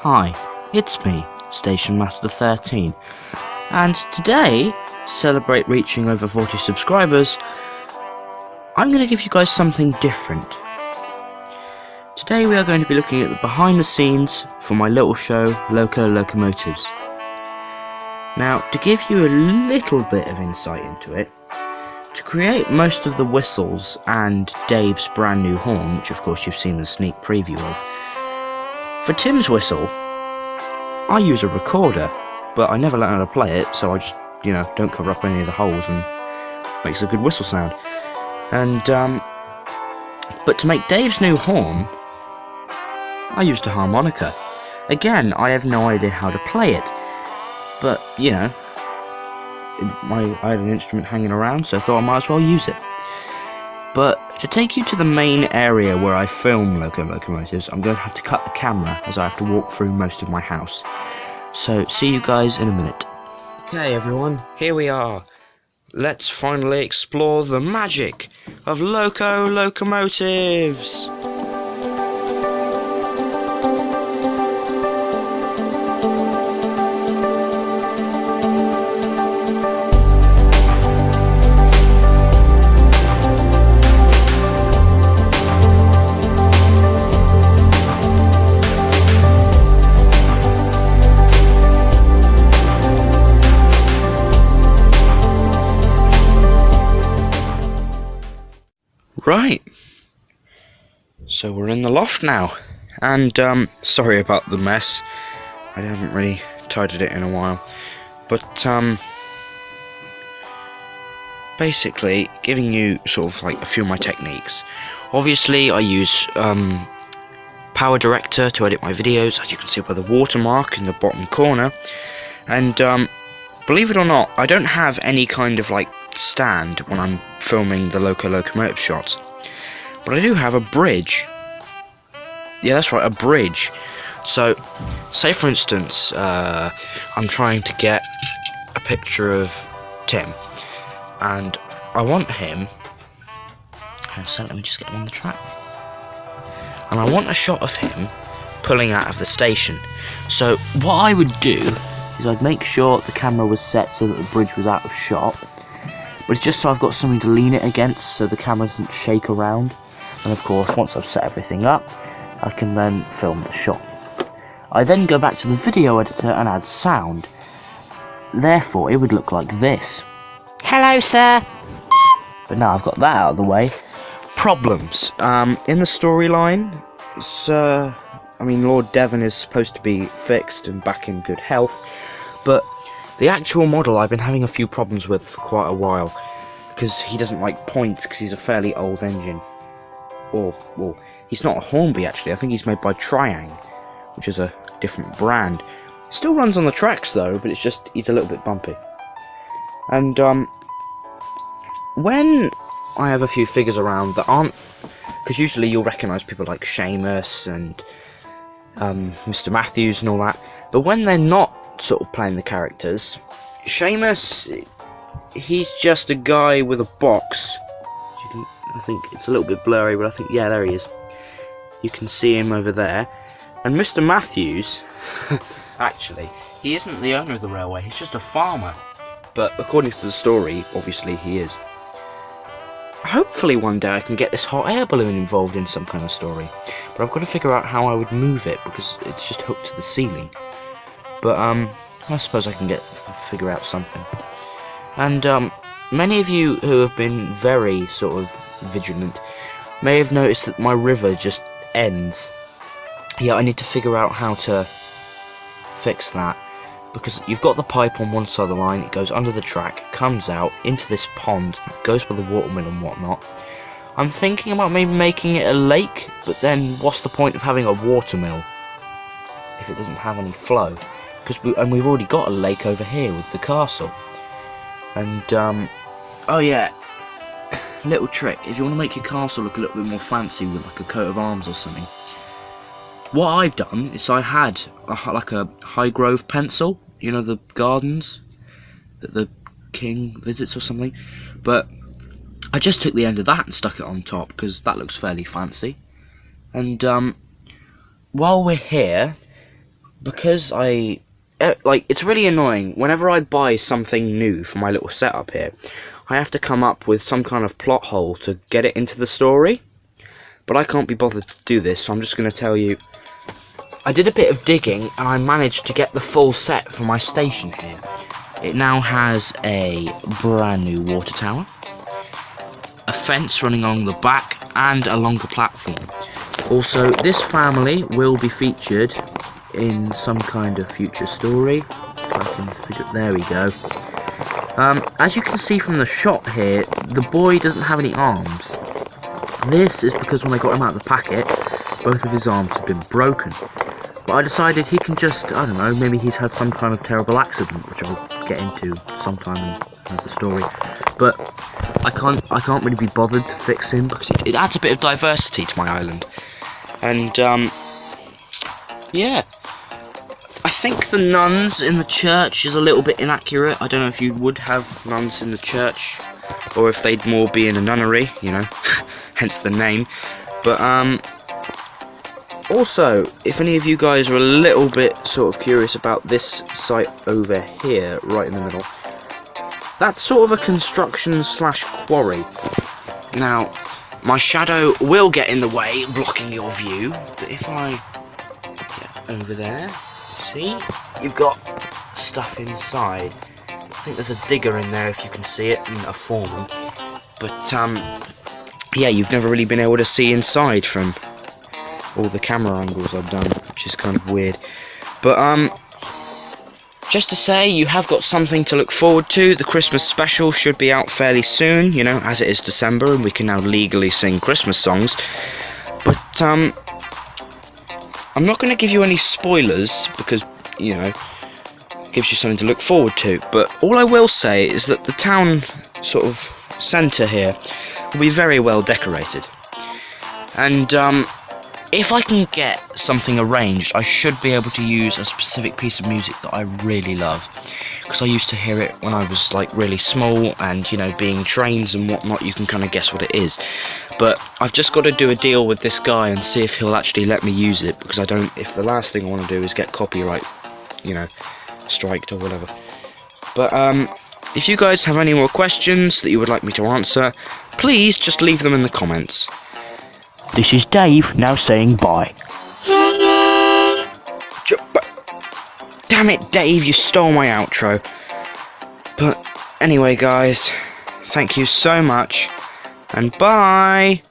Hi, it's me, Station Master 13, and today, to celebrate reaching over 40 subscribers, I'm going to give you guys something different. Today we are going to be looking at the behind the scenes for my little show, Loco Locomotives. Now, to give you a little bit of insight into it, to create most of the whistles and Dave's brand new horn, which of course you've seen the sneak preview of, for Tim's whistle, I use a recorder, but I never learned how to play it, so I just, don't cover up any of the holes and makes a good whistle sound. And, but to make Dave's new horn, I used a harmonica. Again, I have no idea how to play it, but, I had an instrument hanging around, so I thought I might as well use it. But to take you to the main area where I film Loco Locomotives, I'm going to have to cut the camera as I have to walk through most of my house. So, see you guys in a minute. Okay everyone, here we are. Let's finally explore the magic of Loco Locomotives! Right, so we're in the loft now, and sorry about the mess, I haven't really tidied it in a while, but basically giving you sort of like a few of my techniques. Obviously I use Power Director to edit my videos, as you can see by the watermark in the bottom corner, and believe it or not, I don't have any kind of like stand when I'm filming the Loco Locomotive shots, but I do have a bridge. Yeah, that's right, a bridge. So, say for instance, I'm trying to get a picture of Tim, and I want him. So let me just get him on the track. And I want a shot of him pulling out of the station. So what I would do is I'd make sure the camera was set so that the bridge was out of shot. But it's just so I've got something to lean it against so the camera doesn't shake around. And of course, once I've set everything up, I can then film the shot. I then go back to the video editor and add sound. Therefore, it would look like this. Hello, sir. But now I've got that out of the way. Problems. In the storyline, Lord Devon is supposed to be fixed and back in good health, but the actual model I've been having a few problems with for quite a while, because he doesn't like points because he's a fairly old engine. Well, he's not a Hornby actually, I think he's made by Triang, which is a different brand. Still runs on the tracks though, but he's a little bit bumpy. And when I have a few figures around that aren't, because usually you'll recognise people like Seamus and Mr. Matthews and all that, but when they're not sort of playing the characters, Seamus, he's just a guy with a box. I think it's a little bit blurry, but I think, yeah, there he is. You can see him over there. And Mr. Matthews, actually, he isn't the owner of the railway, he's just a farmer. But according to the story, obviously he is. Hopefully one day I can get this hot air balloon involved in some kind of story. But I've got to figure out how I would move it, because it's just hooked to the ceiling. But I suppose I can figure out something. And many of you who have been very sort of vigilant may have noticed that my river just ends. Yeah, I need to figure out how to fix that, because you've got the pipe on one side of the line, it goes under the track, comes out into this pond, goes by the watermill and whatnot. I'm thinking about maybe making it a lake, but then what's the point of having a watermill if it doesn't have any flow? And we've already got a lake over here with the castle. And oh yeah, little trick, if you want to make your castle look a little bit more fancy with like a coat of arms or something, what I've done is I had like a Highgrove pencil, you know, the gardens that the king visits or something, but I just took the end of that and stuck it on top because that looks fairly fancy. And while we're here, because it's really annoying. Whenever I buy something new for my little setup here, I have to come up with some kind of plot hole to get it into the story. But I can't be bothered to do this, so I'm just going to tell you. I did a bit of digging, and I managed to get the full set for my station here. It now has a brand new water tower, a fence running along the back, and a longer platform. Also, this family will be featured in some kind of future story. There we go. As you can see from the shot here, the boy doesn't have any arms. This is because when I got him out of the packet, both of his arms had been broken. But I decided he can just, I don't know, maybe he's had some kind of terrible accident, which I'll get into sometime in the story. But I can't really be bothered to fix him because it adds a bit of diversity to my island. And yeah, I think the nuns in the church is a little bit inaccurate. I don't know if you would have nuns in the church, or if they'd more be in a nunnery, you know, hence the name. But also, if any of you guys are a little bit sort of curious about this site over here, right in the middle, that's sort of a construction slash quarry. Now, my shadow will get in the way, blocking your view, but if I get over there, see, you've got stuff inside. I think there's a digger in there if you can see it, and a foreman. But yeah, you've never really been able to see inside from all the camera angles I've done, which is kind of weird. But just to say, you have got something to look forward to. The Christmas special should be out fairly soon, you know, as it is December and we can now legally sing Christmas songs. But I'm not going to give you any spoilers because, you know, it gives you something to look forward to. But all I will say is that the town sort of centre here will be very well decorated. And if I can get something arranged, I should be able to use a specific piece of music that I really love. Because I used to hear it when I was like really small, and you know, being trains and whatnot, you can kind of guess what it is. But I've just got to do a deal with this guy and see if he'll actually let me use it, because if the last thing I want to do is get copyright, you know, striked or whatever. But if you guys have any more questions that you would like me to answer, please just leave them in the comments. This is Dave, now saying bye. Damn it, Dave, you stole my outro. But anyway, guys, thank you so much, and bye!